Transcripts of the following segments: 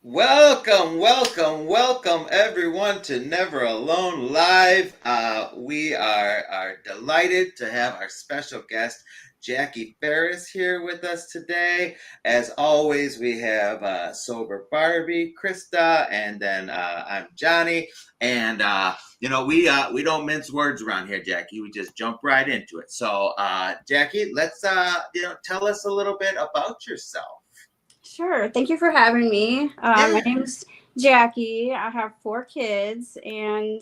Welcome, welcome, welcome everyone to Never Alone Live. We are delighted to have our special guest, Jackie Ferris, here with us today. As always, we have Sober Barbie, Krista, and then I'm Johnny. And we don't mince words around here, Jackie. We just jump right into it. So, Jackie, let's tell us a little bit about yourself. Sure. Thank you for having me. My Yeah. name's Jackie. I have 4 kids, and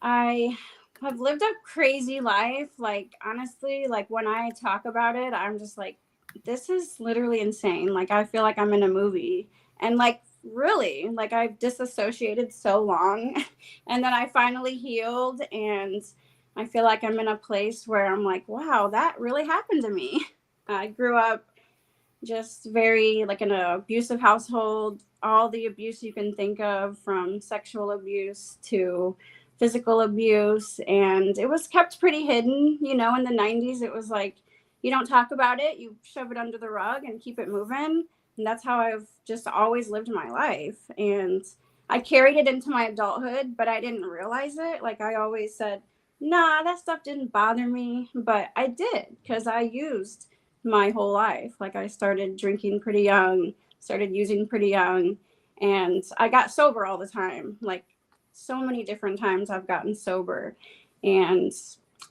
I have lived a crazy life. Like, honestly, like when I talk about it, I'm just like, this is literally insane. Like, I feel like I'm in a movie. And, like, really, like, I've disassociated so long. And then I finally healed, and I feel like I'm in a place where I'm like, wow, that really happened to me. I grew up just very like in an abusive household, all the abuse you can think of, from sexual abuse to physical abuse, and it was kept pretty hidden. In the 90s it was like, you don't talk about it, you shove it under the rug and keep it moving. And that's how I've just always lived my life, and I carried it into my adulthood, but I didn't realize it. Like, I always said, nah, that stuff didn't bother me, but I did, because I used my whole life. Like, I started drinking pretty young, started using pretty young, and I got sober all the time. Like, so many different times I've gotten sober. And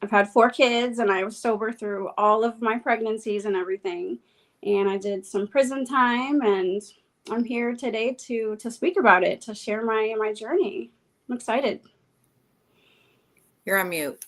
I've had 4 kids, and I was sober through all of my pregnancies and everything. And I did some prison time, and I'm here today to speak about it, to share my journey. I'm excited. You're on mute.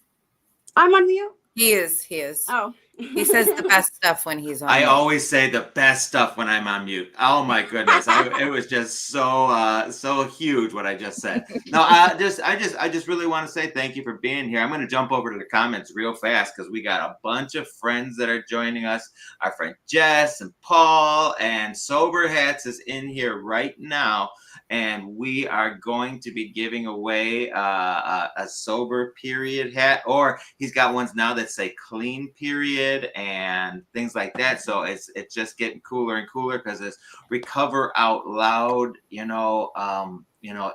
I'm on mute. He is. He is. Oh. He says the best stuff when he's on I mute. always say the best stuff when I'm on mute. Oh my goodness, it was just so huge what I just said. No, I just really want to say thank you for being here. I'm going to jump over to the comments real fast because we got a bunch of friends that are joining us. Our friend Jess and Paul and Sober Hats is in here right now, and we are going to be giving away a sober period hat, or he's got ones now that say clean period and things like that. So it's just getting cooler and cooler because it's recover out loud.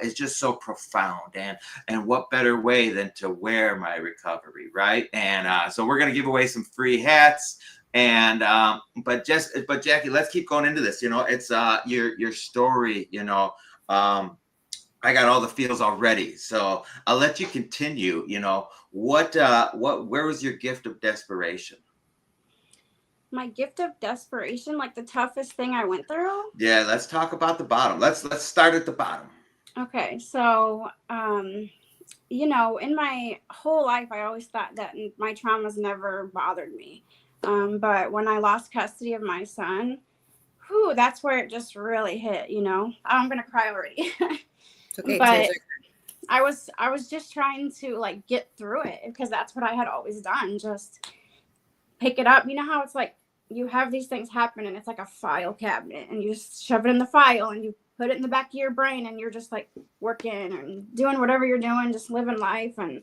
It's just so profound, and what better way than to wear my recovery, right? And so we're gonna give away some free hats. And but Jackie, let's keep going into this. It's your story. I got all the feels already, so I'll let you continue. Where was your gift of desperation? My gift of desperation, like the toughest thing I went through. Yeah, let's talk about the bottom. Let's start at the bottom. Okay, so in my whole life, I always thought that my traumas never bothered me. But when I lost custody of my son, whew, that's where it just really hit. I'm gonna cry already. It's okay. Tears But are I was just trying to like get through it, because that's what I had always done. Just pick it up. You know how it's like, you have these things happen, and it's like a file cabinet, and you just shove it in the file, and you put it in the back of your brain, and you're just like working and doing whatever you're doing, just living life. And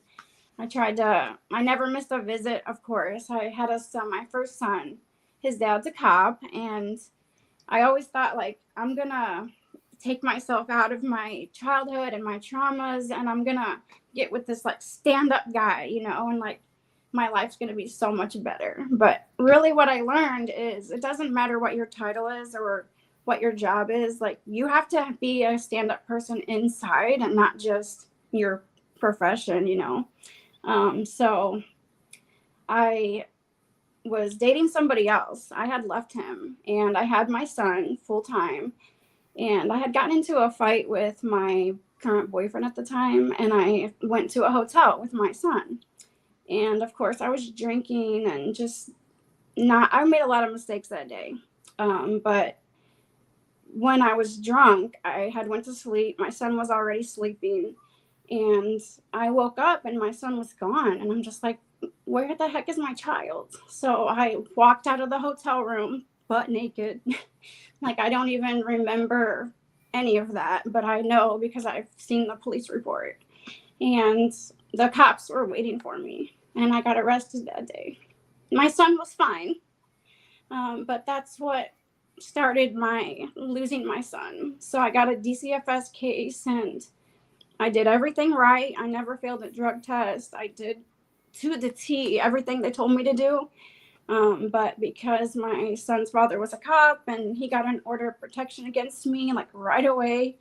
I never missed a visit, of course. I had a son, my first son. His dad's a cop, and I always thought, like, I'm gonna take myself out of my childhood and my traumas, and I'm gonna get with this like stand up guy, and like my life's gonna be so much better. But really, what I learned is it doesn't matter what your title is or what your job is. Like, you have to be a stand up person inside and not just your profession. So I was dating somebody else. I had left him, and I had my son full time, and I had gotten into a fight with my current boyfriend at the time, and I went to a hotel with my son. And of course, I was drinking and just not, I made a lot of mistakes that day. But when I was drunk, I had went to sleep. My son was already sleeping, and I woke up and my son was gone. And I'm just like, where the heck is my child? So I walked out of the hotel room butt naked. Like, I don't even remember any of that, but I know because I've seen the police report. And the cops were waiting for me, and I got arrested that day. My son was fine, but that's what started my losing my son. So I got a DCFS case and I did everything right. I never failed a drug test. I did to the T everything they told me to do. But because my son's father was a cop and he got an order of protection against me, like right away,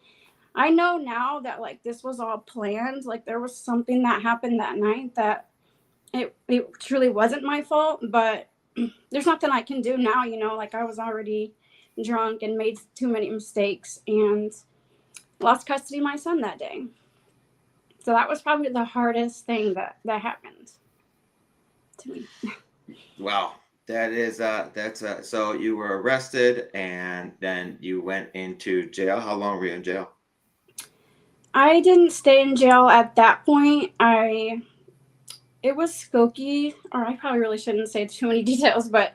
I know now that like this was all planned. Like there was something that happened that night that it truly wasn't my fault, but there's nothing I can do now, you know, like I was already drunk and made too many mistakes and lost custody of my son that day. So that was probably the hardest thing that happened to me. Wow. That is so you were arrested and then you went into jail. How long were you in jail? I didn't stay in jail at that point. It was Skokie, or I probably really shouldn't say too many details, but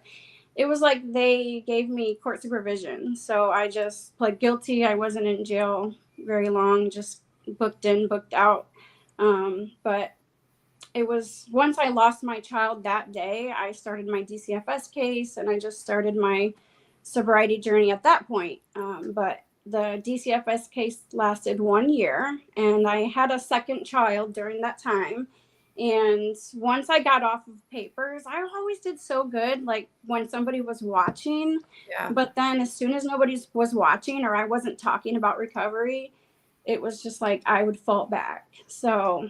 it was like they gave me court supervision. So I just pled guilty. I wasn't in jail very long, just booked in, booked out. But it was once I lost my child that day, I started my DCFS case and I just started my sobriety journey at that point. But the DCFS case lasted 1 year and I had a second child during that time. And once I got off of papers, I always did so good, like when somebody was watching. Yeah. But then as soon as nobody was watching or I wasn't talking about recovery, it was just like I would fall back. So,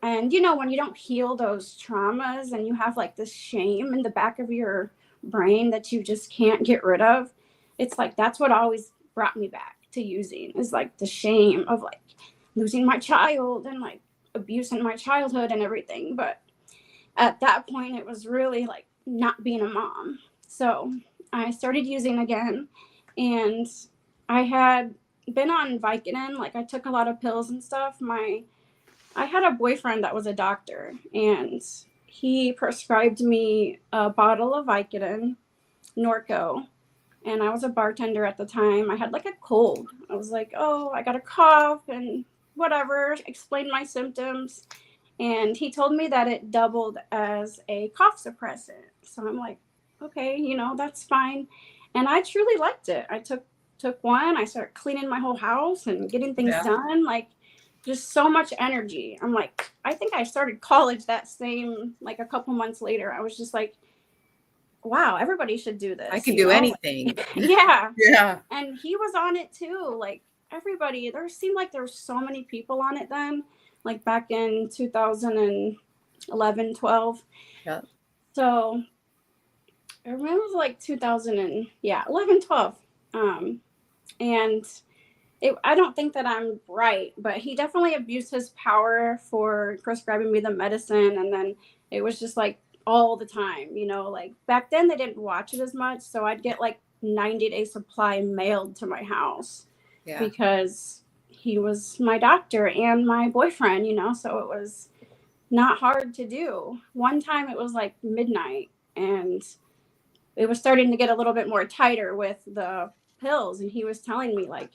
and you know, when you don't heal those traumas and you have like this shame in the back of your brain that you just can't get rid of, it's like that's what always brought me back to using, is like the shame of like losing my child and like abuse in my childhood and everything. But at that point it was really like not being a mom. So I started using again and I had been on Vicodin. Like I took a lot of pills and stuff. I had a boyfriend that was a doctor and he prescribed me a bottle of Vicodin, Norco, and I was a bartender at the time. I had like a cold. I was like, oh, I got a cough and whatever, explained my symptoms. And he told me that it doubled as a cough suppressant. So I'm like, okay, you know, that's fine. And I truly liked it. I took one. I started cleaning my whole house and getting things done. Like just so much energy. I'm like, I think I started college that same, like a couple months later. I was just like, wow, everybody should do this. I can do anything. Yeah. Yeah. And he was on it too. Like everybody, there seemed like there were so many people on it then, like back in 2011, 12. Yeah. So I remember it was like 11, 12. And I don't think that I'm right, but he definitely abused his power for prescribing me the medicine. And then it was just like all the time, you know, like back then they didn't watch it as much. So I'd get like 90-day supply mailed to my house because he was my doctor and my boyfriend, you know, so it was not hard to do. One time it was like midnight and it was starting to get a little bit more tighter with the pills. And he was telling me like,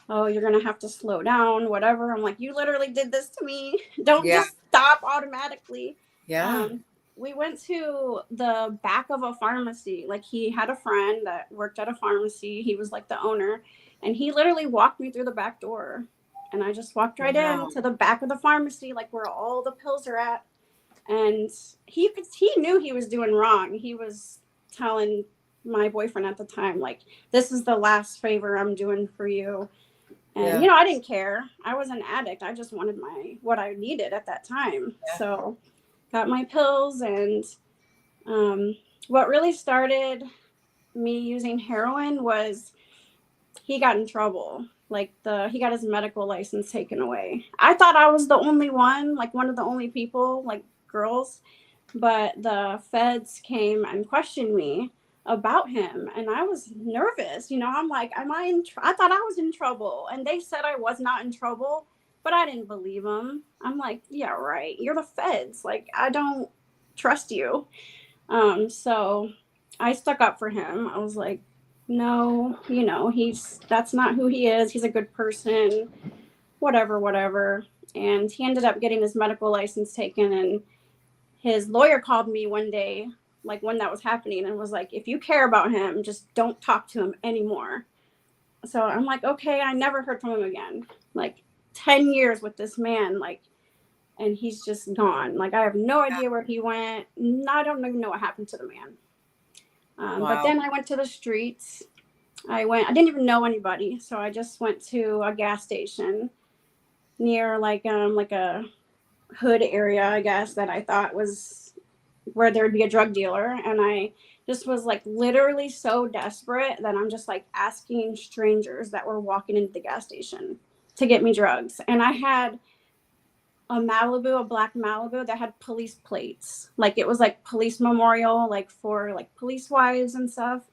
oh, you're going to have to slow down, whatever. I'm like, you literally did this to me. Don't just stop automatically. Yeah. We went to the back of a pharmacy. Like he had a friend that worked at a pharmacy. He was like the owner and he literally walked me through the back door and I just walked right in to the back of the pharmacy, like where all the pills are at. And he knew he was doing wrong. He was telling my boyfriend at the time, like, this is the last favor I'm doing for you. And, you know, I didn't care. I was an addict. I just wanted what I needed at that time. Yeah. So got my pills. And what really started me using heroin was he got in trouble. Like he got his medical license taken away. I thought I was the only one, like one of the only people, like girls. But the feds came and questioned me about him and I was nervous, you know. I'm like, I thought I was in trouble and they said I was not in trouble, but I didn't believe them. I'm like, yeah, right, you're the feds, like I don't trust you. So I stuck up for him. I was like, no, you know, that's not who he is. He's a good person, whatever. And he ended up getting his medical license taken and his lawyer called me one day like when that was happening, and was like, if you care about him, just don't talk to him anymore. So I'm like, okay, I never heard from him again. Like 10 years with this man, like, and he's just gone. Like I have no idea where he went. I don't even know what happened to the man. But then I went to the streets. I didn't even know anybody. So I just went to a gas station near like a hood area, I guess, that I thought was where there'd be a drug dealer. And I just was like literally so desperate that I'm just like asking strangers that were walking into the gas station to get me drugs. And I had a black Malibu that had police plates. Like it was like police memorial, like for like police wives and stuff.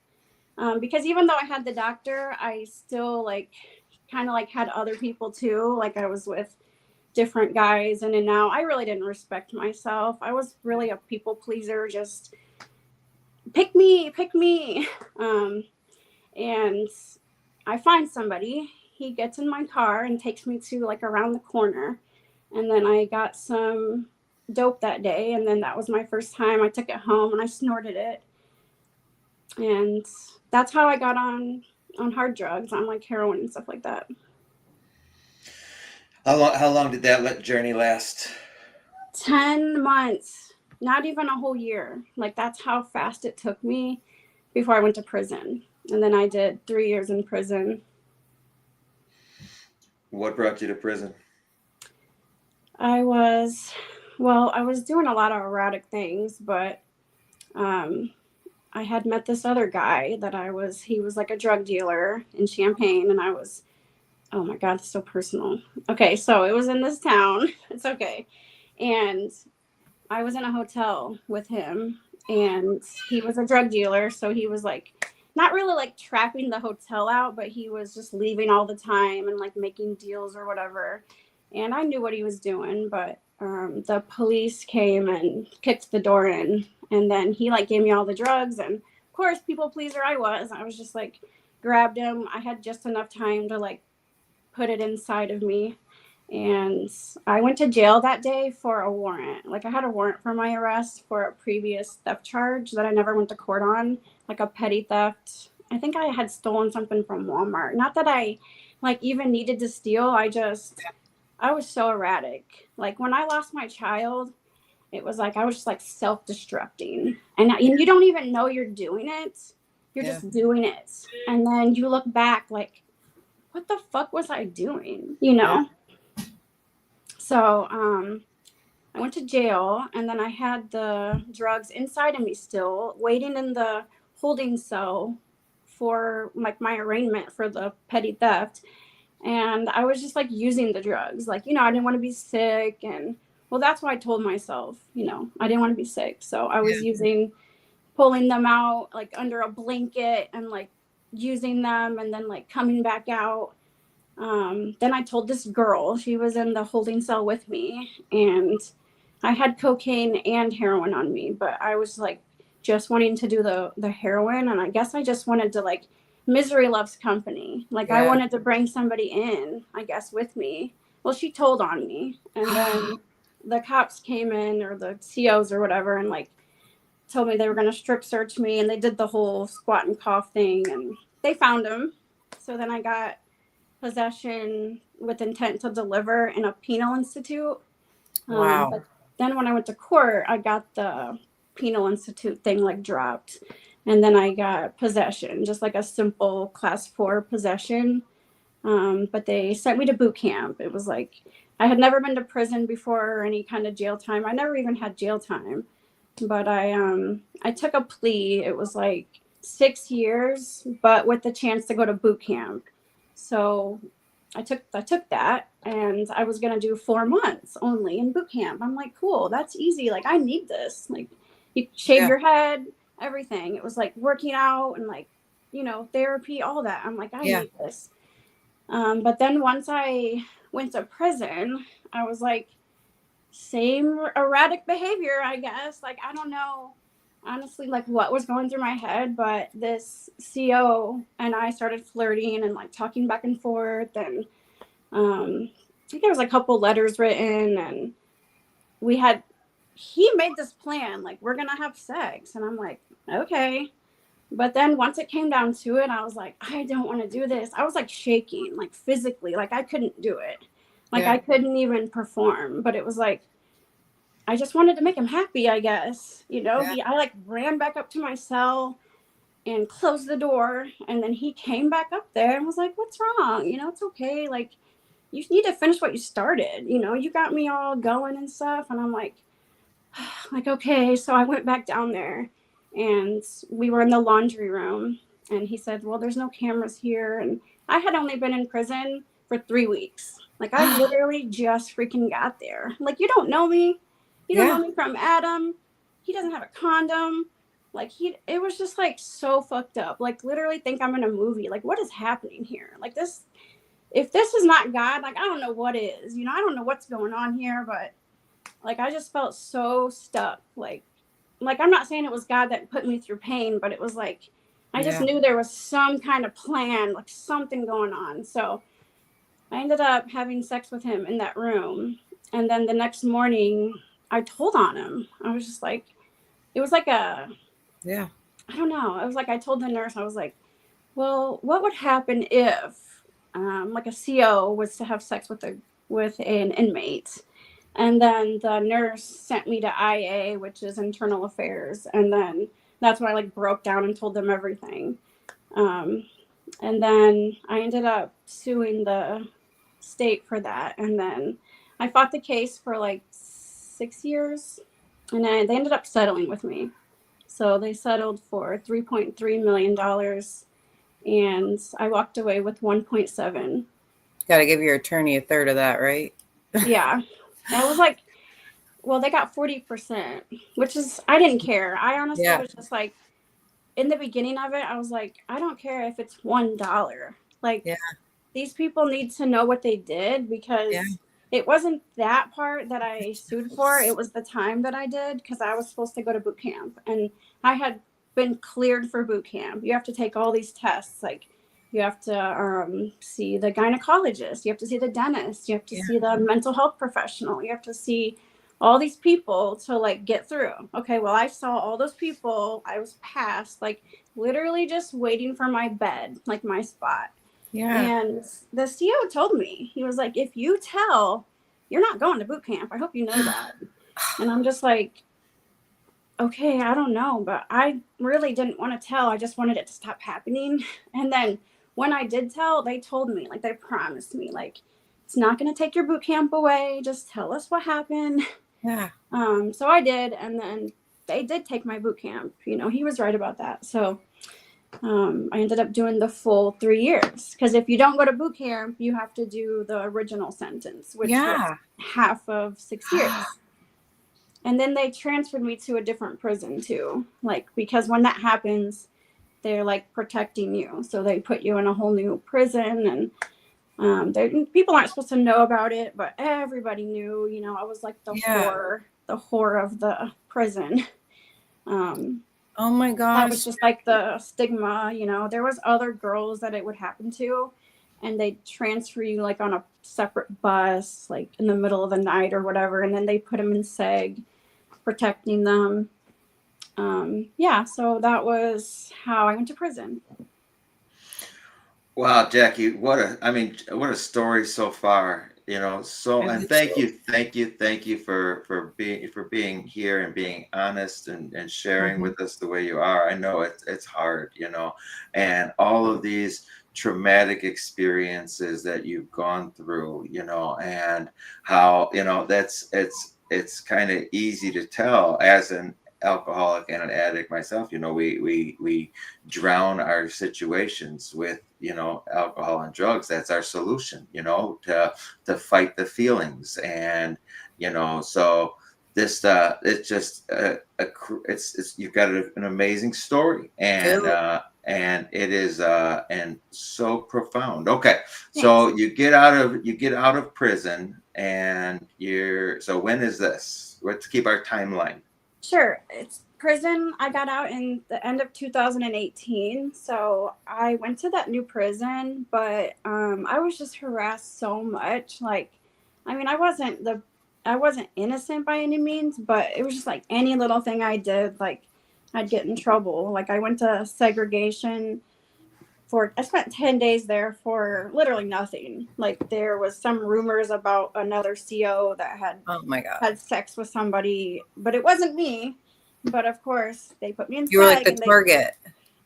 Because even though I had the doctor, I still like kind of like had other people too. Like I was with different guys in and out. I really didn't respect myself. I was really a people pleaser. Just pick me. And I find somebody. He gets in my car and takes me to like around the corner. And then I got some dope that day. And then that was my first time. I took it home and I snorted it. And that's how I got on hard drugs, on like heroin and stuff like that. How long did that journey last? 10 months, not even a whole year. Like that's how fast it took me before I went to prison. And then I did 3 years in prison. What brought you to prison? I was doing a lot of erratic things, but I had met this other guy he was like a drug dealer in Champaign, and oh my God, it's so personal. Okay, so it was in this town. It's okay. And I was in a hotel with him, and he was a drug dealer. So he was like, not really like trapping the hotel out, but he was just leaving all the time and like making deals or whatever. And I knew what he was doing, but the police came and kicked the door in. And then he like gave me all the drugs. And of course, people pleaser I was just like, grabbed him. I had just enough time to like put it inside of me. And I went to jail that day for a warrant. Like I had a warrant for my arrest for a previous theft charge that I never went to court on, like a petty theft. I think I had stolen something from Walmart. Not that I like even needed to steal. I was so erratic. Like when I lost my child, it was like I was just like self-destructing. And you don't even know you're doing it. You're just doing it. And then you look back like, what the fuck was I doing? You know? Yeah. So I went to jail, and then I had the drugs inside of me still, waiting in the holding cell for like my arraignment for the petty theft. And I was just like using the drugs. Like, you know, I didn't want to be sick. And well, that's why I told myself, you know, I didn't want to be sick. So I was pulling them out like under a blanket and like using them and then like coming back out. Then I told this girl, she was in the holding cell with me, and I had cocaine and heroin on me, but I was like just wanting to do the heroin. And I guess I just wanted to like, misery loves company. Like I wanted to bring somebody in, I guess, with me. Well, she told on me, and then the cops came in, or the COs or whatever, and like told me they were going to strip search me, and they did the whole squat and cough thing, and they found him. So then I got possession with intent to deliver in a penal institute. Wow. But then when I went to court, I got the penal institute thing like dropped. And then I got possession, just like a simple class 4 possession. But they sent me to boot camp. It was like, I had never been to prison before or any kind of jail time. I never even had jail time. But I took a plea. It was like 6 years, but with the chance to go to boot camp. So I took that, and I was going to do 4 months only in boot camp. I'm like, cool, that's easy. Like, I need this. Like, you shave your head, everything. It was like working out and like, you know, therapy, all that. I'm like, I need this. But then once I went to prison, I was like, same erratic behavior, I guess. Like, I don't know, honestly, like what was going through my head, but this CO and I started flirting and like talking back and forth. And I think there was a couple letters written, and he made this plan, like, we're gonna have sex. And I'm like, okay. But then once it came down to it, I was like, I don't want to do this. I was like shaking, like physically, like I couldn't do it. Like Yeah. I couldn't even perform. But it was like, I just wanted to make him happy, I guess. You know, Yeah. I like ran back up to my cell and closed the door. And then he came back up there and was like, what's wrong? You know, it's okay. Like, you need to finish what you started. You know, you got me all going and stuff. And I'm like, okay. So I went back down there and we were in the laundry room. And he said, well, there's no cameras here. And I had only been in prison for 3 weeks. Like, I literally just freaking got there. Like, you don't know me. You don't know me from Adam. He doesn't have a condom. Like, it was just like so fucked up. Like, literally think I'm in a movie. Like, what is happening here? Like, this, if this is not God, like, I don't know what is. You know, I don't know what's going on here, but like, I just felt so stuck. Like I'm not saying it was God that put me through pain, but it was like, I just knew there was some kind of plan, like something going on. So I ended up having sex with him in that room. And then the next morning I told on him. I was just like, it was like I don't know. It was like, I told the nurse, I was like, well, what would happen if like a CO was to have sex with an inmate? And then the nurse sent me to IA, which is internal affairs. And then that's when I like broke down and told them everything. And then I ended up suing the state for that. And then I fought the case for like 6 years. And they ended up settling with me. So they settled for $3.3 million. And I walked away with 1.7. Got to give your attorney a third of that, right? Yeah. I was like, well, they got 40%, which is, I didn't care. I honestly was just like, in the beginning of it, I was like, I don't care if it's $1. Like, these people need to know what they did, because it wasn't that part that I sued for. It was the time that I did, because I was supposed to go to boot camp and I had been cleared for boot camp. You have to take all these tests. Like, you have to see the gynecologist. You have to see the dentist. You have to see the mental health professional. You have to see all these people to like get through. Okay, well, I saw all those people. I was past, like, literally just waiting for my bed, like my spot. Yeah. And the CO told me, he was like, if you tell, you're not going to boot camp. I hope you know that. And I'm just like, okay, I don't know, but I really didn't want to tell. I just wanted it to stop happening. And then when I did tell, they told me, like, they promised me, like, it's not going to take your boot camp away. Just tell us what happened. Yeah. So I did. And then they did take my boot camp. You know, he was right about that. So I ended up doing the full 3 years, because if you don't go to boot camp, you have to do the original sentence, which was half of 6 years. And then they transferred me to a different prison too, like, because when that happens, they're like protecting you. So they put you in a whole new prison, and people aren't supposed to know about it, but everybody knew. You know, I was like the whore of the prison. Oh my gosh. That was just like the stigma. You know, there was other girls that it would happen to, and they'd transfer you like on a separate bus, like in the middle of the night or whatever, and then they put them in SEG, protecting them. So that was how I went to prison. Wow, Jackie, what a story so far. You know, and thank you for being here and being honest and sharing with us the way you are. I know it's hard, you know, and all of these traumatic experiences that you've gone through, you know, and how, you know, it's kind of easy to tell as an alcoholic and an addict myself. You know, we drown our situations with, you know, alcohol and drugs. That's our solution, you know, to fight the feelings. And, you know, so this it's just it's you've got an amazing story, and it is and so profound. Okay. Thanks. So you get out of prison, and so when is this? Let's keep our timeline. Sure. It's prison. I got out in the end of 2018. So I went to that new prison, but I was just harassed so much. Like, I mean, I wasn't the I wasn't innocent by any means, but it was just like any little thing I did, like I'd get in trouble. Like I went to segregation I spent 10 days there for literally nothing. Like there was some rumors about another CO that Oh my God. had sex with somebody, but it wasn't me. But of course, they put me in You were like seg the and target.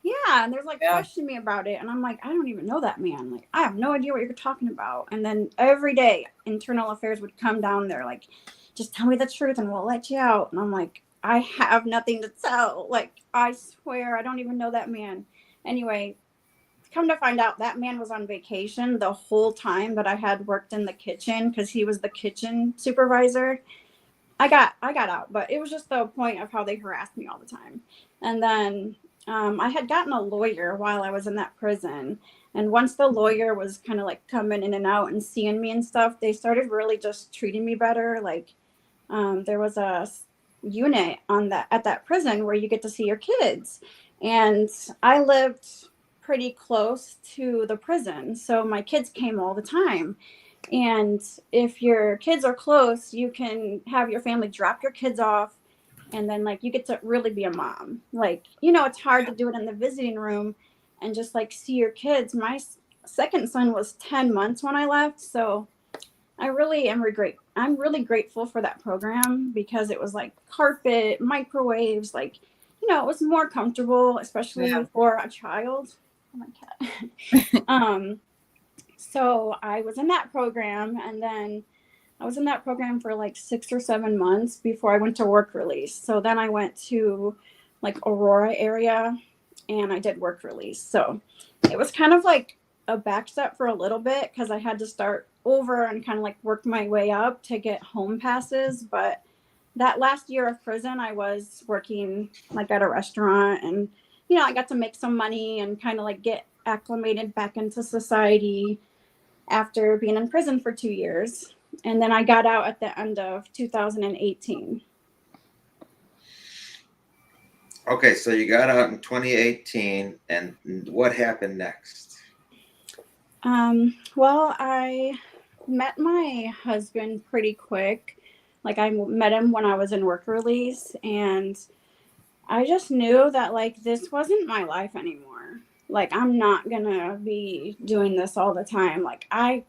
yeah, and they're like Yeah. questioning me about it, and I'm like, I don't even know that man. Like, I have no idea what you're talking about. And then every day, internal affairs would come down there, like, just tell me the truth, and we'll let you out. And I'm like, I have nothing to tell. Like, I swear, I don't even know that man. Anyway, come to find out, that man was on vacation the whole time that I had worked in the kitchen because he was the kitchen supervisor. I got out, but it was just the point of how they harassed me all the time. And then I had gotten a lawyer while I was in that prison. And once the lawyer was kind of like coming in and out and seeing me and stuff, they started really just treating me better. Like there was a unit on that at that prison where you get to see your kids. And I lived pretty close to the prison, so my kids came all the time. And if your kids are close, you can have your family drop your kids off, and then like you get to really be a mom. Like, it's hard to do it in the visiting room and just like see your kids. My second son was 10 months when I left, so I'm really grateful for that program because it was like carpet, microwaves, like it was more comfortable, especially for a child. Oh my cat. So I was in that program, and then I was in that program for like 6 or 7 months before I went to work release. So then I went to like Aurora area and I did work release. So it was kind of like a back step for a little bit because I had to start over and kind of like work my way up to get home passes. But that last year of prison, I was working like at a restaurant, and I got to make some money and kind of like get acclimated back into society after being in prison for 2 years. And then I got out at the end of 2018. Okay, so you got out in 2018, and what happened next? Well, I met my husband pretty quick. Like I met him when I was in work release, and I just knew that like this wasn't my life anymore. Like I'm not gonna be doing this all the time. Like I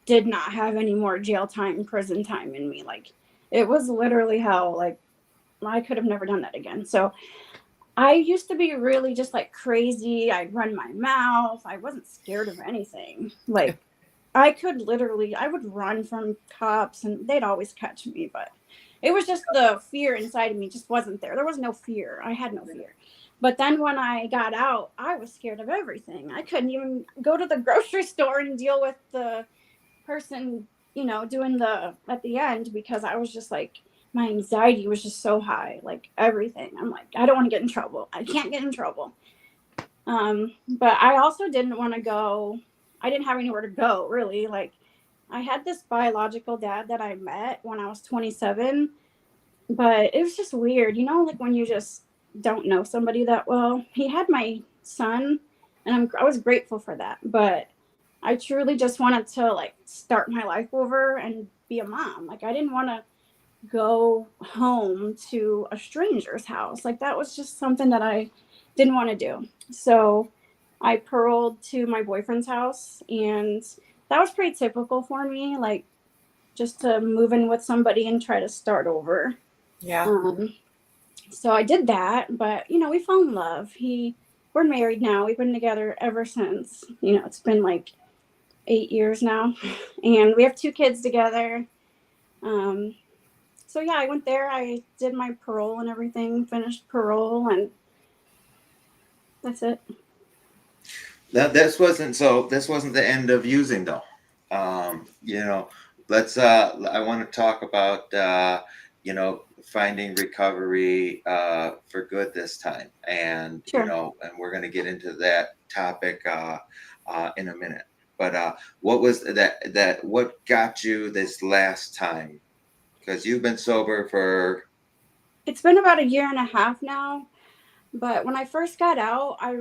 did not have any more jail time, prison time in me. Like it was literally hell. Like I could have never done that again. So I used to be really just like crazy. I'd run my mouth. I wasn't scared of anything. Like I would run from cops and they'd always catch me, but it was just the fear inside of me just wasn't there. There was no fear. I had no fear. But then when I got out, I was scared of everything. I couldn't even go to the grocery store and deal with the person, doing at the end because I was just like, my anxiety was just so high, like everything. I'm like, I don't want to get in trouble. I can't get in trouble. But I also didn't want to go. I didn't have anywhere to go really. Like I had this biological dad that I met when I was 27, but it was just weird, like when you just don't know somebody that well. He had my son, and I was grateful for that, but I truly just wanted to like start my life over and be a mom. Like I didn't want to go home to a stranger's house. Like that was just something that I didn't want to do. So I paroled to my boyfriend's house, and that was pretty typical for me, like just to move in with somebody and try to start over. Yeah. So I did that, but we fell in love. We're married now. We've been together ever since. It's been like 8 years now, and we have 2 kids together. So yeah, I went there. I did my parole and everything, finished parole, and that's it. This wasn't the end of using though. Let's I want to talk about finding recovery for good this time, and Sure. and we're going to get into that topic in a minute. But what was that what got you this last time? Because you've been sober for... It's been about 1.5 years now. But when I first got out, I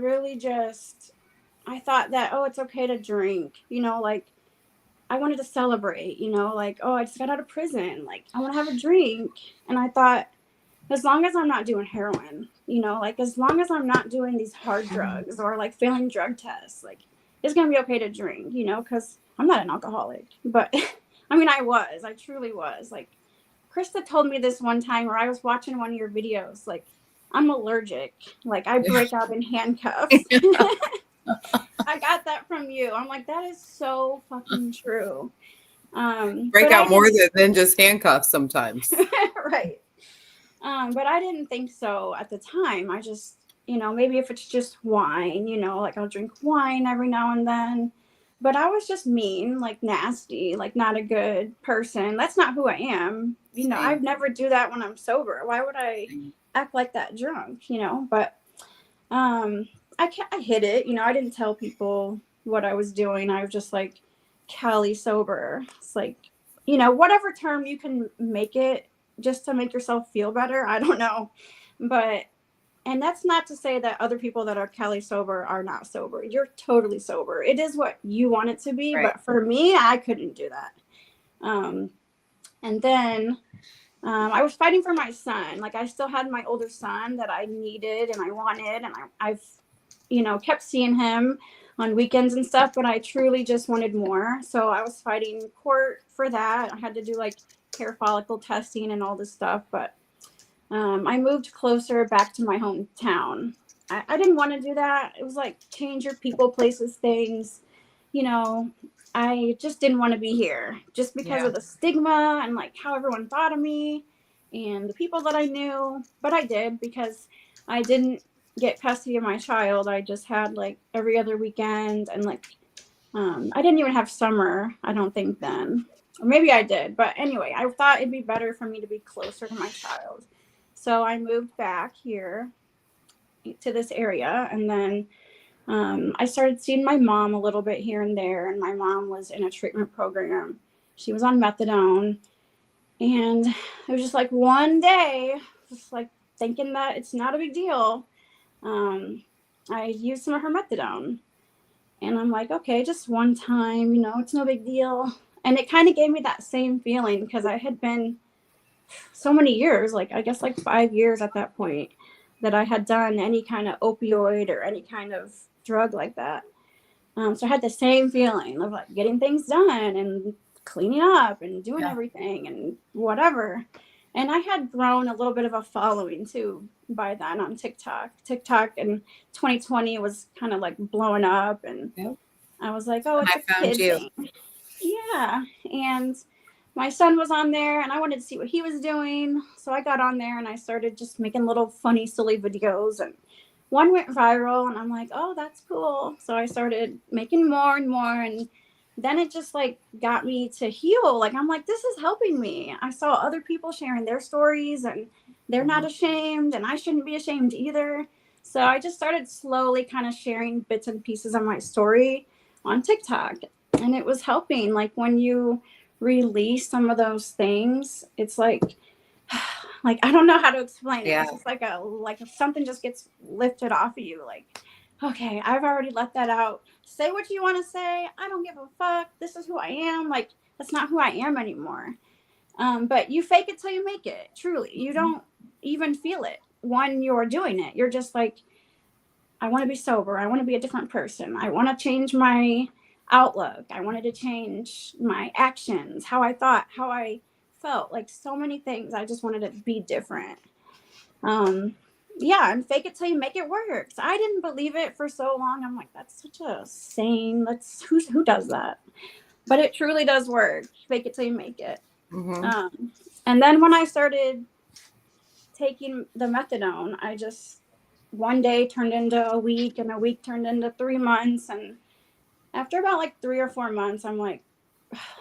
thought that, oh, it's okay to drink. Like I wanted to celebrate, you know, like, oh, I just got out of prison. Like, I want to have a drink. And I thought, as long as I'm not doing heroin, you know, like as long as I'm not doing these hard drugs or like failing drug tests, like it's going to be okay to drink, you know, because I'm not an alcoholic. But I mean, I truly was. Like, Krista told me this one time where I was watching one of your videos, like, I'm allergic. Like, I break out in handcuffs. I got that from you. I'm like, that is so fucking true. Break but out more than just handcuffs sometimes. right. But I didn't think so at the time. I just, you know, maybe if it's just wine, you know, like I'll drink wine every now and then. But I was just mean, like nasty, like not a good person. That's not who I am. You know, Same. I'd never do that when I'm sober. Why would I act like that drunk, you know? But I hid it. You know, I didn't tell people what I was doing. I was just like, Cali sober. It's like, you know, whatever term you can make it just to make yourself feel better. I don't know. But, and that's not to say that other people that are Cali sober are not sober. You're totally sober. It is what you want it to be. Right. But for me, I couldn't do that. And then I was fighting for my son. Like I still had my older son that I needed and I wanted. And I've, you know, kept seeing him on weekends and stuff, but I truly just wanted more. So I was fighting court for that. I had to do like hair follicle testing and all this stuff, but I moved closer back to my hometown. I didn't want to do that. It was like change your people, places, things. You know, I just didn't want to be here just because of the stigma and like how everyone thought of me and the people that I knew. But I did because I didn't get custody of my child. I just had like every other weekend and like I didn't even have summer, I don't think then. Or maybe I did. But anyway, I thought it'd be better for me to be closer to my child. So I moved back here to this area and then I started seeing my mom a little bit here and there, and my mom was in a treatment program. She was on methadone, and it was just like one day, just like thinking that it's not a big deal. I used some of her methadone, and I'm like, okay, just one time, you know, it's no big deal. And it kind of gave me that same feeling because I had been so many years, like I guess like 5 years at that point, that I had done any kind of opioid or any kind of drug like that. So I had the same feeling of like getting things done and cleaning up and doing everything and whatever. And I had grown a little bit of a following too by then on TikTok. TikTok in 2020 was kind of like blowing up, and I was like, oh, it's a kid thing. Yeah. And my son was on there and I wanted to see what he was doing. So I got on there and I started just making little funny, silly videos, and one went viral and I'm like, oh, that's cool. So I started making more and more. And then it just like got me to heal. Like, I'm like, this is helping me. I saw other people sharing their stories and they're not ashamed and I shouldn't be ashamed either. So I just started slowly kind of sharing bits and pieces of my story on TikTok, and it was helping. Like when you release some of those things, it's like I don't know how to explain it. It's just like if something just gets lifted off of you, like, okay, I've already let that out. Say what you want to say. I don't give a fuck. This is who I am. Like, that's not who I am anymore. But you fake it till you make it. Truly, you don't even feel it when you're doing it. You're just like, I want to be sober. I want to be a different person. I want to change my outlook. I wanted to change my actions, how I thought, how I felt, like so many things. I just wanted to be different. And fake it till you make it work. So I didn't believe it for so long. I'm like, that's such a saying. Who does that? But it truly does work. Fake it till you make it. And then when I started taking the methadone, I just one day turned into a week, and a week turned into 3 months, and after about like 3 or 4 months, I'm like,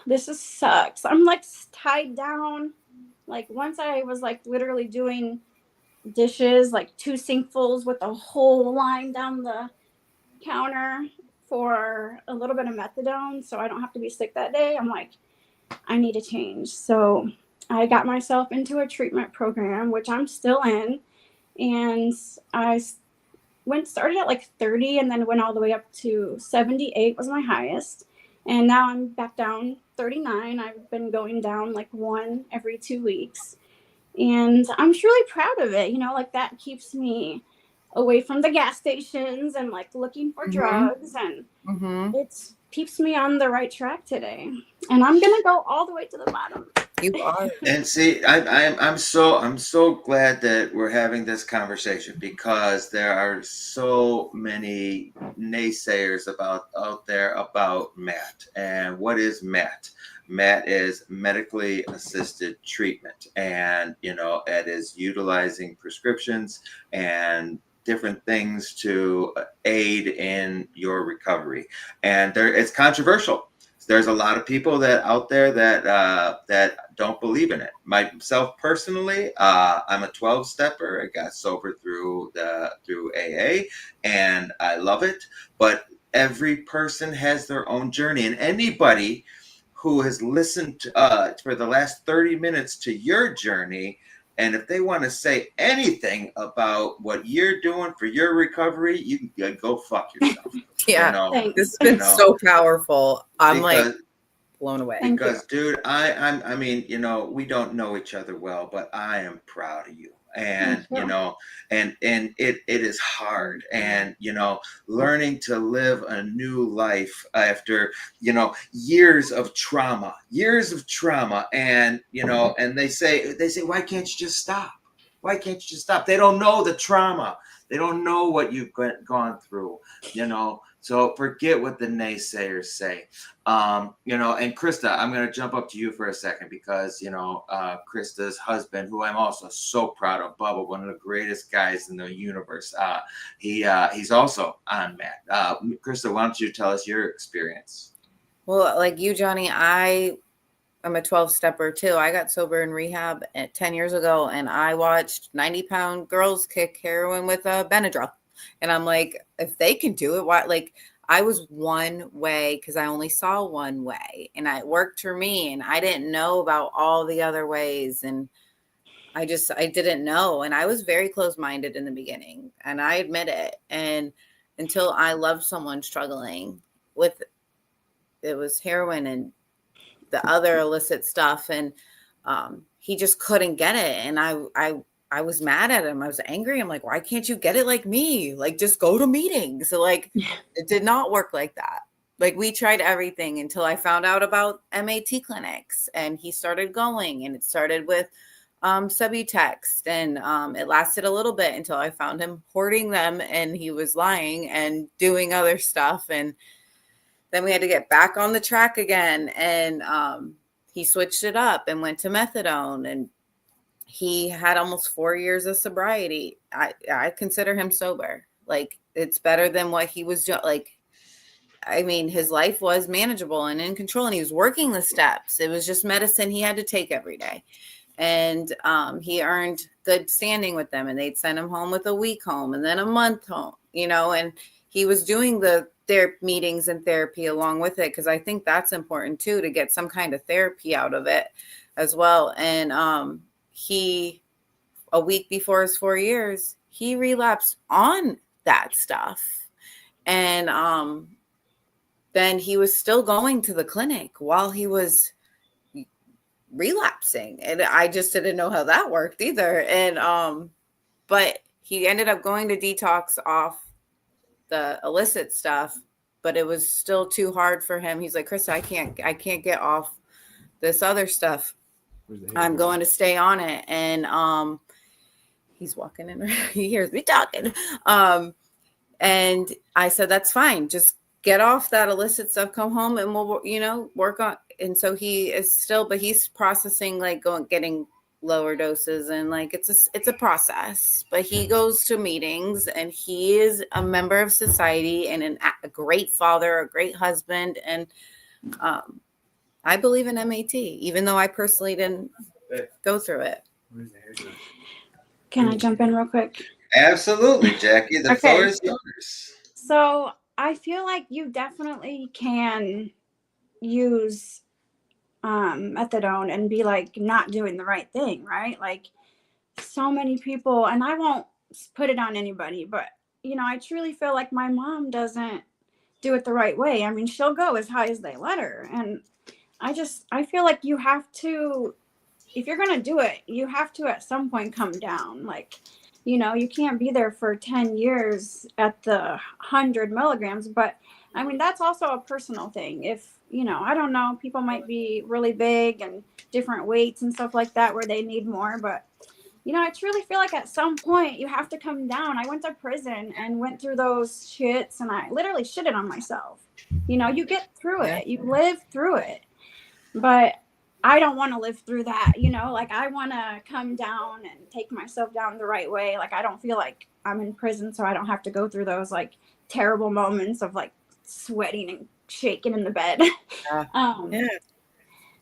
this sucks. I'm like tied down. Like once I was like literally doing dishes, like 2 sinkfuls with a whole line down the counter for a little bit of methadone so I don't have to be sick that day. I'm like, I need to change. So I got myself into a treatment program, which I'm still in. And I started at like 30 and then went all the way up to 78 was my highest. And now I'm back down 39. I've been going down like one every 2 weeks. And I'm truly proud of it. You know, like that keeps me away from the gas stations and like looking for drugs, and it keeps me on the right track today. And I'm gonna go all the way to the bottom. You are. And see, I'm so glad that we're having this conversation, because there are so many naysayers out there about MAT. And what is MAT? MAT is medically assisted treatment, and it is utilizing prescriptions and different things to aid in your recovery. And it's controversial. There's a lot of people that out there that don't believe in it. Myself personally, I'm a 12-stepper. I got sober through AA, and I love it. But every person has their own journey, and anybody who has listened for the last 30 minutes to your journey, and if they want to say anything about what you're doing for your recovery, you can go fuck yourself. Yeah, this has been so powerful. I'm like blown away. Because, dude, I mean, we don't know each other well, but I am proud of you. And and it is hard, and learning to live a new life after years of trauma, and and they say, why can't you just stop? Why can't you just stop? They don't know the trauma. They don't know what you've gone through, So forget what the naysayers say. And Krista, I'm going to jump up to you for a second, because, Krista's husband, who I'm also so proud of, Bubba, one of the greatest guys in the universe, he's also on MAT. Krista, why don't you tell us your experience? Well, like you, Johnny, I'm a 12-stepper too. I got sober in rehab 10 years ago, and I watched 90-pound girls kick heroin with Benadryl. And I'm like, if they can do it, why? Like, I was one way because I only saw one way, and it worked for me. And I didn't know about all the other ways. And I didn't know. And I was very close-minded in the beginning, and I admit it. And until I loved someone struggling with, it was heroin and the other illicit stuff. And he just couldn't get it. And I was mad at him. I was angry. I'm like, why can't you get it like me? Like, just go to meetings. So like, it did not work like that. Like, we tried everything until I found out about MAT clinics, and he started going, and it started with Subutex, and it lasted a little bit until I found him hoarding them, and he was lying and doing other stuff. And then we had to get back on the track again. And he switched it up and went to methadone, and he had almost 4 years of sobriety. I consider him sober. Like, it's better than what he was doing. Like, I mean, his life was manageable and in control, and he was working the steps. It was just medicine he had to take every day. And he earned good standing with them, and they'd send him home with a week home and then a month home, and he was doing their meetings and therapy along with it, because I think that's important too, to get some kind of therapy out of it as well. And he, a week before his 4 years, he relapsed on that stuff. And then he was still going to the clinic while he was relapsing. And I just didn't know how that worked either. And but he ended up going to detox off the illicit stuff, but it was still too hard for him. He's like, Krista, I can't get off this other stuff. I'm going to stay on it. And he's walking in, he hears me talking. And I said, that's fine. Just get off that illicit stuff, come home, and we'll, work on. And so he is still, but he's processing, like getting lower doses, and like it's a process. But he goes to meetings, and he is a member of society, and a great father, a great husband. And I believe in MAT, even though I personally didn't go through it. Can I jump in real quick? Absolutely, Jackie. The floor is yours. So I feel like you definitely can use methadone and be like not doing the right thing, right? Like, so many people, and I won't put it on anybody, but I truly feel like my mom doesn't do it the right way. I mean, she'll go as high as they let her. And I feel like you have to, if you're going to do it, you have to at some point come down. Like, you know, you can't be there for 10 years at the 100 milligrams. But I mean, that's also a personal thing. If, you know, I don't know, people might be really big and different weights and stuff like that where they need more. But, you know, I truly feel like at some point you have to come down. I went to prison and went through those shits, and I literally shitted on myself. You know, you get through it, you live through it. But I don't want to live through that, you know, like I want to come down and take myself down the right way. Like I don't feel like I'm in prison, so I don't have to go through those like terrible moments of like sweating and shaking in the bed. Yeah.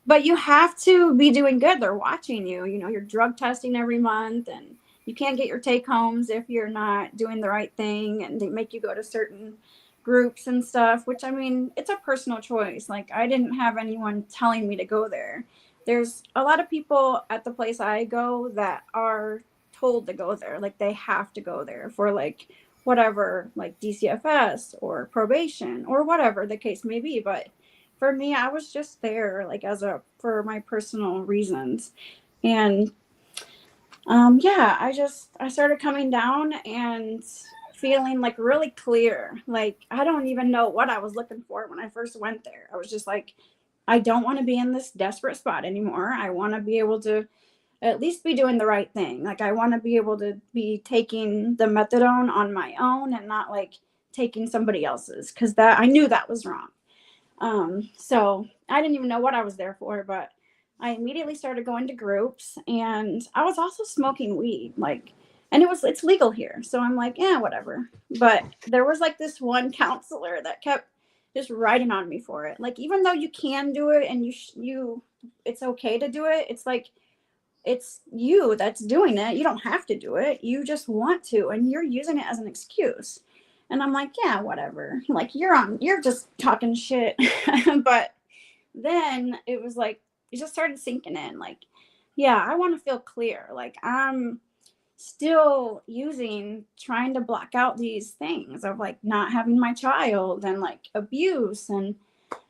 But you have to be doing good. They're watching you, you know, you're drug testing every month, and you can't get your take homes if you're not doing the right thing, and they make you go to certain groups and stuff, which I mean, it's a personal choice. Like I didn't have anyone telling me to go there. There's a lot of people at the place I go that are told to go there. Like they have to go there for like whatever, like DCFS or probation or whatever the case may be. But for me, I was just there like for my personal reasons. And yeah, I started coming down and feeling like really clear. Like I don't even know what I was looking for when I first went there. I was just like, I don't want to be in this desperate spot anymore. I want to be able to at least be doing the right thing. Like I want to be able to be taking the methadone on my own and not like taking somebody else's, because that I knew that was wrong. So I didn't even know what I was there for, but I immediately started going to groups, and I was also smoking weed, like, and it's legal here. So I'm like, yeah, whatever. But there was like this one counselor that kept just writing on me for it. Like, even though you can do it and it's okay to do it. It's like, it's you that's doing it. You don't have to do it. You just want to, and you're using it as an excuse. And I'm like, yeah, whatever. Like you're just talking shit. But then it was like, it just started sinking in. Like, yeah, I want to feel clear. Like I'm still trying to block out these things of like not having my child and like abuse. And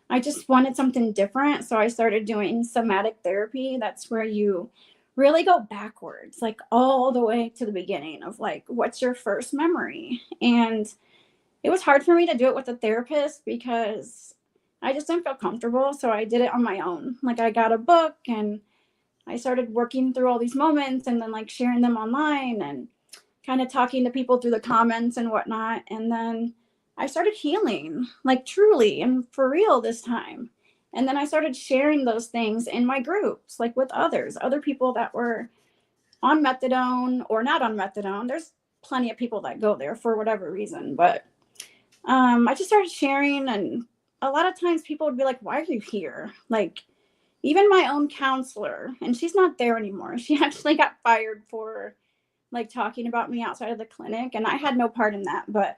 I just wanted something different. So I started doing somatic therapy. That's where you really go backwards, like all the way to the beginning of like, what's your first memory? And it was hard for me to do it with a therapist because I just didn't feel comfortable. So I did it on my own. Like I got a book and I started working through all these moments and then like sharing them online and kind of talking to people through the comments and whatnot. And then I started healing, like truly and for real this time. And then I started sharing those things in my groups, like with other people that were on methadone or not on methadone. There's plenty of people that go there for whatever reason. But I just started sharing, and a lot of times people would be like, why are you here? Like, even my own counselor, and she's not there anymore. She actually got fired for like talking about me outside of the clinic, and I had no part in that. But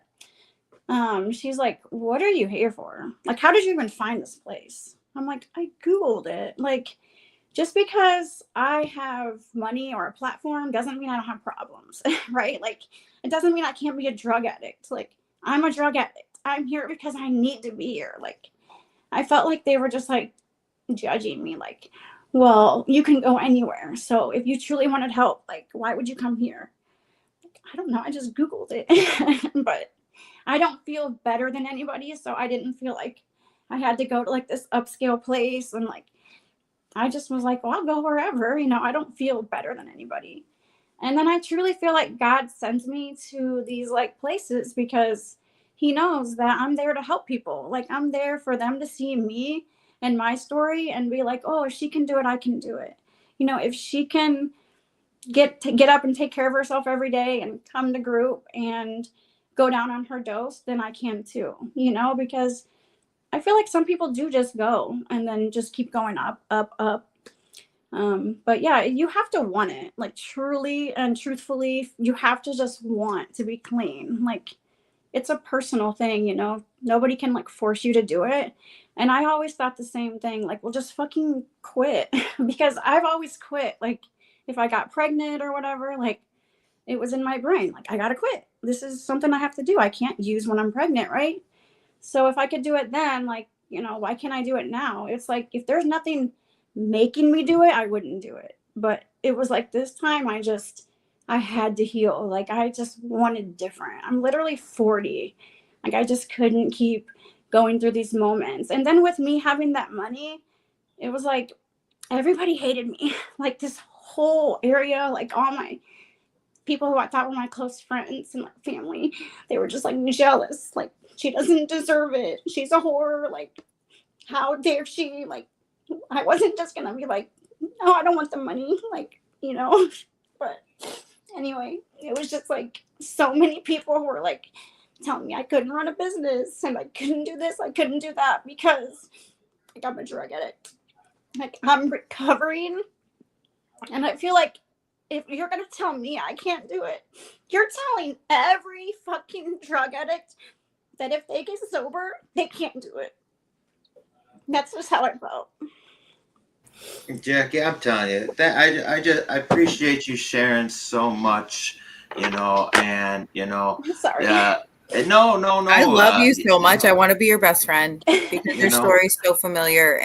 she's like, what are you here for? Like, how did you even find this place? I'm like, I Googled it. Like, just because I have money or a platform doesn't mean I don't have problems, right? Like, it doesn't mean I can't be a drug addict. Like, I'm a drug addict. I'm here because I need to be here. Like, I felt like they were just like judging me, like, well, you can go anywhere. So if you truly wanted help, like, why would you come here? Like, I don't know. I just Googled it. But I don't feel better than anybody. So I didn't feel like I had to go to like this upscale place. And like, I just was like, well, I'll go wherever, you know, I don't feel better than anybody. And then I truly feel like God sends me to these like places because he knows that I'm there to help people. Like I'm there for them to see me and my story and be like, oh, if she can do it, I can do it. You know, if she can get up and take care of herself every day and come to group and go down on her dose, then I can too, you know, because I feel like some people do just go and then just keep going up, up, up. But yeah, you have to want it, like truly and truthfully, you have to just want to be clean. Like it's a personal thing, you know, nobody can like force you to do it. And I always thought the same thing, like, well, just fucking quit because I've always quit. Like if I got pregnant or whatever, like it was in my brain, like I gotta quit. This is something I have to do. I can't use when I'm pregnant, right? So if I could do it then, like, you know, why can't I do it now? It's like, if there's nothing making me do it, I wouldn't do it. But it was like this time I had to heal. Like, I just wanted different. I'm literally 40. Like, I just couldn't keep going through these moments. And then with me having that money, it was like everybody hated me. Like, this whole area, like all my people who I thought were my close friends and my family, they were just like jealous. Like, she doesn't deserve it. She's a whore. Like, how dare she? Like, I wasn't just gonna be like, no, I don't want the money. Like, you know, but anyway, it was just like so many people who were like telling me I couldn't run a business and I couldn't do this, I couldn't do that because like I'm a drug addict. Like, I'm recovering, and I feel like if you're gonna tell me I can't do it, you're telling every fucking drug addict that if they get sober, they can't do it. That's just how I felt. Jackie, I'm telling you that I appreciate you sharing so much, and I'm sorry. no. I love you so much. I want to be your best friend because your story's so familiar.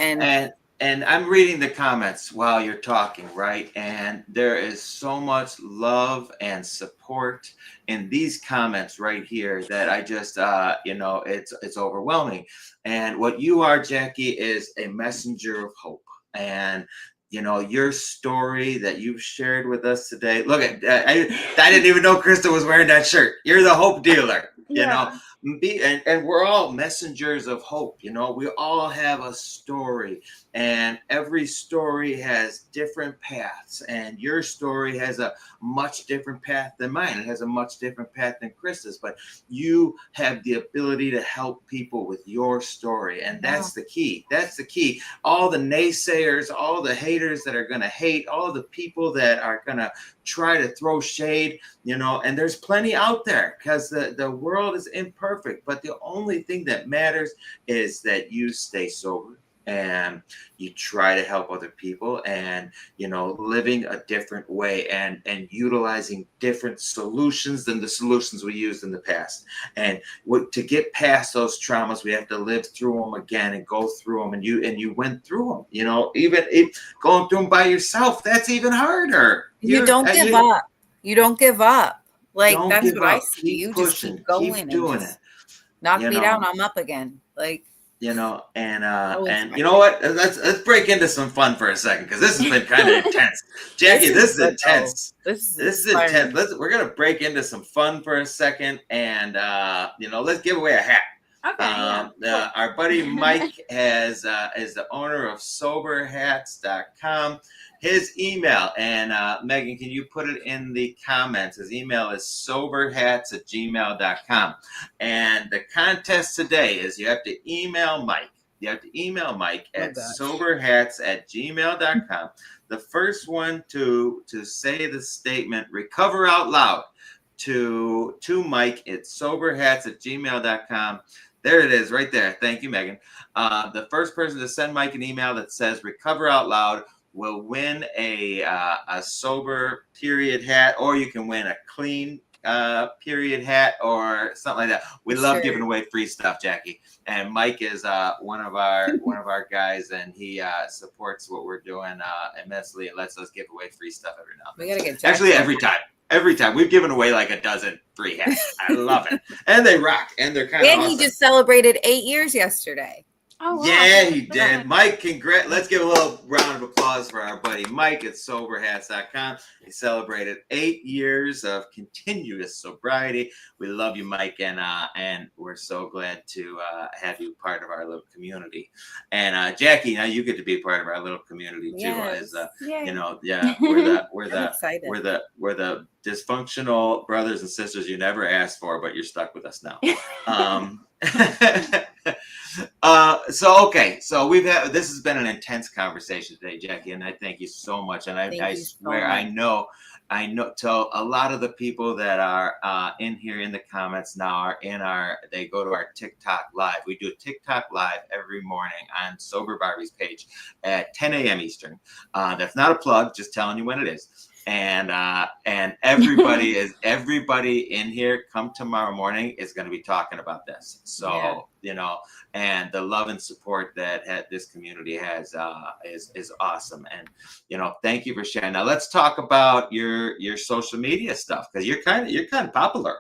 And I'm reading the comments while you're talking, right? And there is so much love and support in these comments right here that I just, it's overwhelming. And what you are, Jackie, is a messenger of hope. And your story that you've shared with us today. Look at I didn't even know Krista was wearing that shirt. You're the hope dealer. Yeah. And we're all messengers of hope. We all have a story, and every story has different paths, and your story has a much different path than mine. It has a much different path than Krista's, but you have the ability to help people with your story, and that's the key. That's the key. All the naysayers, all the haters that are going to hate, all the people that are going to try to throw shade, and there's plenty out there because the world is imperfect, but the only thing that matters is that you stay sober and you try to help other people, and living a different way and utilizing different solutions than the solutions we used in the past. And to get past those traumas, we have to live through them again and go through them, and you went through them. Even if going through them by yourself, that's even harder. You don't give up. You don't give up. Like, that's what I see. Keep you pushing, just keep going, keep doing it. Knock me down, I'm up again. Like, and you know what? Let's break into some fun for a second, because this has been kind of intense. Jackie, this is intense. This is intense. We're gonna break into some fun for a second, and let's give away a hat. Okay. Our buddy Mike is the owner of SoberHats.com. His email, and Megan, can you put it in the comments? His email is soberhats@gmail.com. And the contest today is you have to email Mike. You have to email Mike at soberhats@gmail.com. The first one to say the statement "Recover Out Loud" to Mike at soberhats@gmail.com. There it is, right there. Thank you, Megan. The first person to send Mike an email that says "Recover Out Loud" will win a sober period hat, or you can win a clean period hat or something like that. We love giving away free stuff, Jackie. And Mike is one of our guys, and he supports what we're doing immensely, and lets us give away free stuff every now and then. We gotta get actually every time. Every time we've given away like a dozen free hats. I love it, and they rock, and they're kind of. And awesome. He just celebrated 8 years yesterday. Oh, wow. Yeah, he did. Mike, let's give a little round of applause for our buddy Mike at SoberHats.com. He celebrated 8 years of continuous sobriety. We love you, Mike, and we're so glad to have you part of our little community. And Jackie, now you get to be part of our little community too. Yes. We're the dysfunctional brothers and sisters you never asked for, but you're stuck with us now. So this has been an intense conversation today, Jackie, and I thank you so much. And I swear, I know to a lot of the people that are in here in the comments now they go to our TikTok live. We do a TikTok live every morning on Sober Barbie's page at 10 a.m. Eastern. That's not a plug, just telling you when it is. and everybody in here come tomorrow morning is going to be talking about this. So and the love and support that this community has is awesome. And thank you for sharing. Now let's talk about your social media stuff, because you're kind of popular.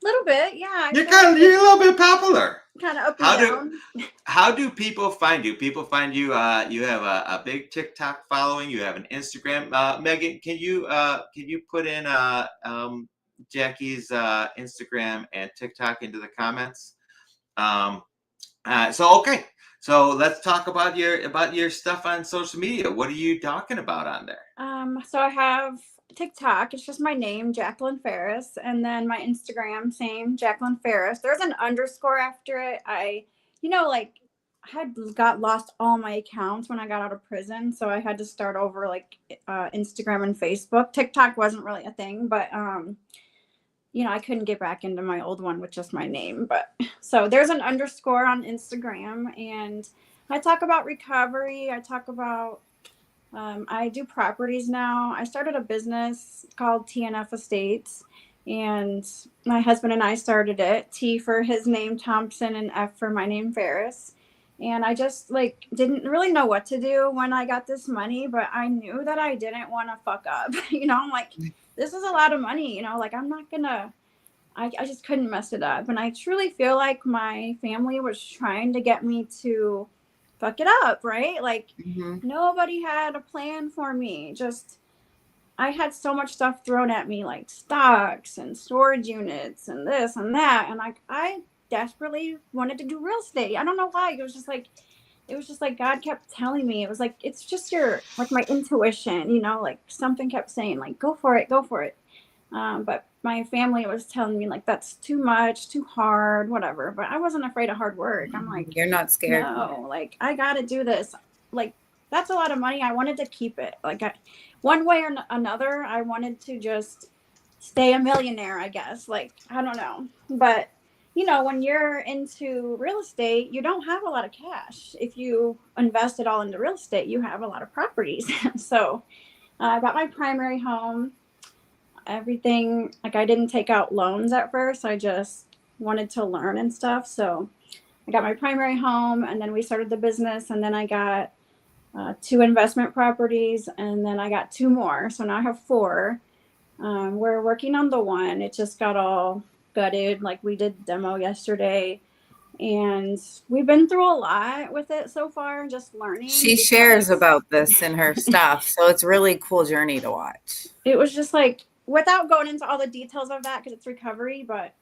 A little bit, yeah. You're a little bit popular. Kind of up and down. How do people find you? People find you. You have a big TikTok following. You have an Instagram. Megan, can you put in Jackie's Instagram and TikTok into the comments? So let's talk about your stuff on social media. What are you talking about on there? So I have TikTok, it's just my name, Jacqueline Ferris, and then my Instagram, same, Jacqueline Ferris. There's an underscore after it. I had got lost all my accounts when I got out of prison, so I had to start over, like Instagram and Facebook. TikTok wasn't really a thing, but I couldn't get back into my old one with just my name. But so there's an underscore on Instagram, and I talk about recovery. I talk about I do properties now. I started a business called TNF Estates, and my husband and I started it. T for his name, Thompson, and F for my name, Ferris. And I just didn't really know what to do when I got this money, but I knew that I didn't want to fuck up. I'm like, this is a lot of money, I'm not gonna, I just couldn't mess it up. And I truly feel like my family was trying to get me to fuck it up, right? Nobody had a plan for me. Just, I had so much stuff thrown at me, like stocks and storage units and this and that. And I desperately wanted to do real estate. I don't know why. It was just like God kept telling me. It was like, it's just my intuition, something kept saying, go for it, go for it. But my family was telling me that's too much, too hard, whatever. But I wasn't afraid of hard work. I'm like, you're not scared. No, I got to do this. That's a lot of money. I wanted to keep it. One way or another, I wanted to just stay a millionaire, I guess. I don't know. But, when you're into real estate, you don't have a lot of cash. If you invest it all into real estate, you have a lot of properties. So I got my primary home. Everything, I didn't take out loans at first. I just wanted to learn and stuff. So I got my primary home, and then we started the business, and then I got 2 investment properties, and then I got 2 more. So now I have 4. We're working on the one. It just got all gutted. We did demo yesterday, and we've been through a lot with it so far, just learning. She shares about this in her stuff. So it's really cool journey to watch. It was just without going into all the details of that, because it's recovery, but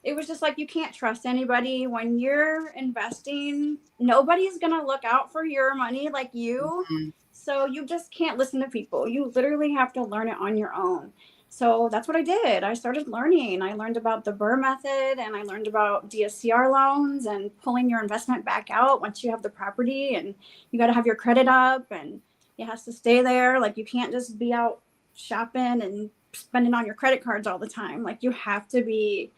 it was just you can't trust anybody when you're investing. Nobody's going to look out for your money like you. Mm-hmm. So you just can't listen to people. You literally have to learn it on your own. So that's what I did. I started learning. I learned about the BRRRR method, and I learned about DSCR loans and pulling your investment back out once you have the property, and you got to have your credit up, and it has to stay there. You can't just be out shopping and spending on your credit cards all the time. You have to be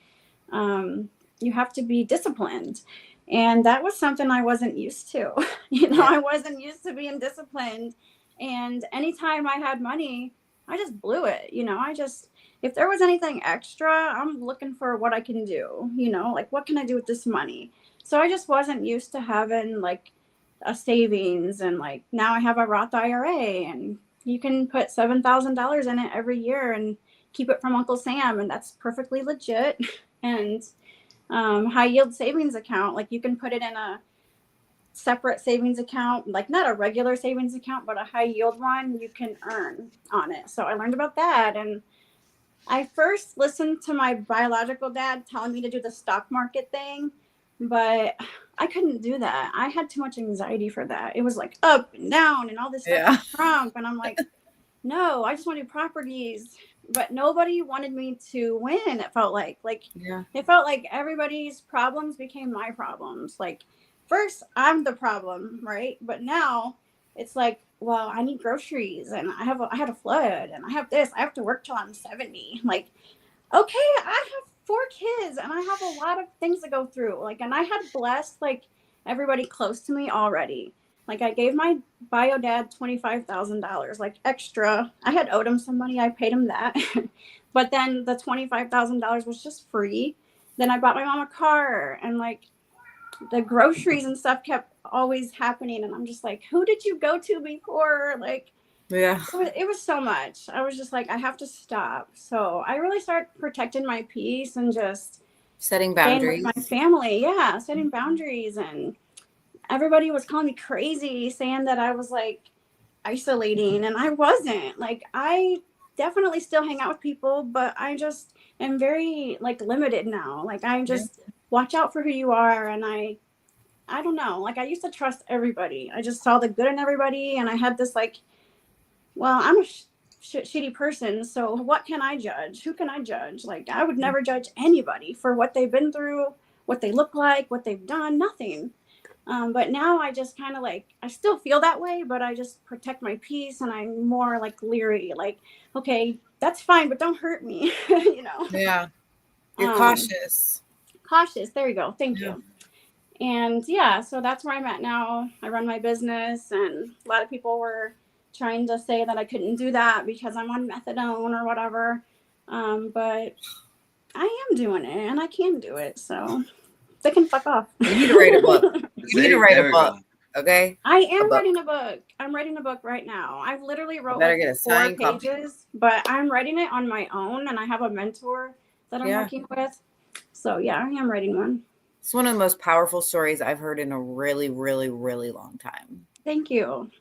disciplined. And that was something I wasn't used to. I wasn't used to being disciplined. And anytime I had money, I just blew it. If there was anything extra, I'm looking for what I can do, what can I do with this money? So I just wasn't used to having a savings, and now I have a Roth IRA, and you can put $7,000 in it every year and keep it from Uncle Sam, and that's perfectly legit. And high yield savings account, you can put it in a separate savings account, not a regular savings account, but a high yield one you can earn on it. So I learned about that, and I first listened to my biological dad telling me to do the stock market thing, but I couldn't do that. I had too much anxiety for that. It was up and down and all this stuff with Trump. And I'm like, no, I just want to do properties. But nobody wanted me to win. It felt it felt like everybody's problems became my problems. First, I'm the problem, right? But now it's well, I need groceries, and I had a flood, and I have this. I have to work till I'm 70. Okay, I have 4 kids, and I have a lot of things to go through. And I had blessed everybody close to me already. Like I gave my bio dad $25,000, like extra. I had owed him some money. I paid him that. But then the $25,000 was just free. Then I bought my mom a car, and like the groceries and stuff kept always happening. And I'm just like, who did you go to before? Like, Yeah. it was so much. I was just like, I have to stop. So I really started protecting my peace and just Setting staying boundaries. with my family. Yeah, setting boundaries. And everybody was calling me crazy, saying that I was like isolating, and I wasn't. Like, I definitely still hang out with people, but I just am very like limited now. Like, I just watch out for who you are. And I don't know, like I used to trust everybody. I just saw the good in everybody, and I had this like, well, I'm a shitty person, so what can I judge? Who can I judge? Like, I would never judge anybody for what they've been through, what they look like, what they've done, nothing. But now I just kind of like, I still feel that way, but I just protect my peace, and I'm more like leery, like, okay, that's fine, but don't hurt me, you know? Yeah. You're Um, cautious. Cautious. There you go. Thank Yeah. you. And yeah, so that's where I'm at now. I run my business, and a lot of people were trying to say that I couldn't do that because I'm on methadone or whatever. But I am doing it, and I can do it. So they can fuck off. You need to write a book. You need to write There a we book. go. Okay. I am book. writing a book. I'm writing a book right now. I've literally wrote better like get a 4 signed copy. pages, but I'm writing it on my own, and I have a mentor that I'm Yeah. working with. So yeah, I am writing one. It's one of the most powerful stories I've heard in a really, really, really long time. Thank you.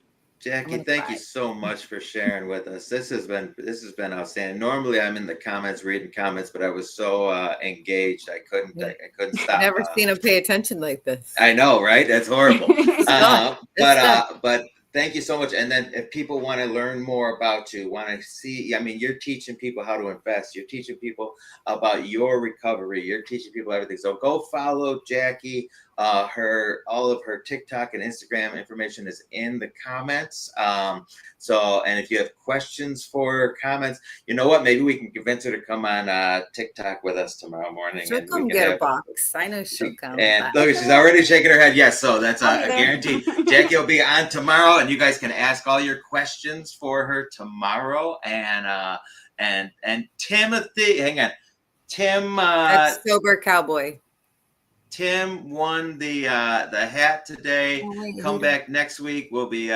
Jackie, gonna thank cry. you so much for sharing with us. This has been outstanding. Normally, I'm in the comments reading comments, but I was so engaged, I couldn't stop. Never seen him pay attention like this. I know, right? That's horrible. It's done. It's done. But thank you so much. And then if people want to learn more about you, want to see, I mean, you're teaching people how to invest. You're teaching people about your recovery. You're teaching people everything. So go follow Jackie. All of her TikTok and Instagram information is in the comments. And if you have questions for comments, you know what? Maybe we can convince her to come on TikTok with us tomorrow morning. She'll and come we can get have a box. I know she'll come. And look, she's already shaking her head. Yes, so that's I'll be a there. guarantee. Jackie will be on tomorrow, and you guys can ask all your questions for her tomorrow. And Timothy, hang on, Tim. That's Sober Cowboy. Tim won the hat today. Come back next week. We've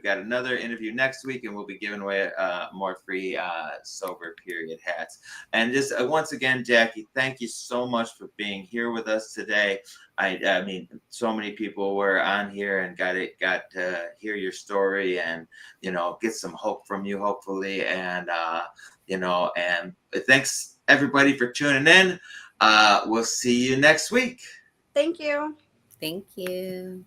got another interview next week, and we'll be giving away more free sober period hats. And just once again, Jackie, thank you so much for being here with us today. I mean, so many people were on here and got to hear your story and get some hope from you, hopefully. And and thanks everybody for tuning in. We'll see you next week. Thank you. Thank you.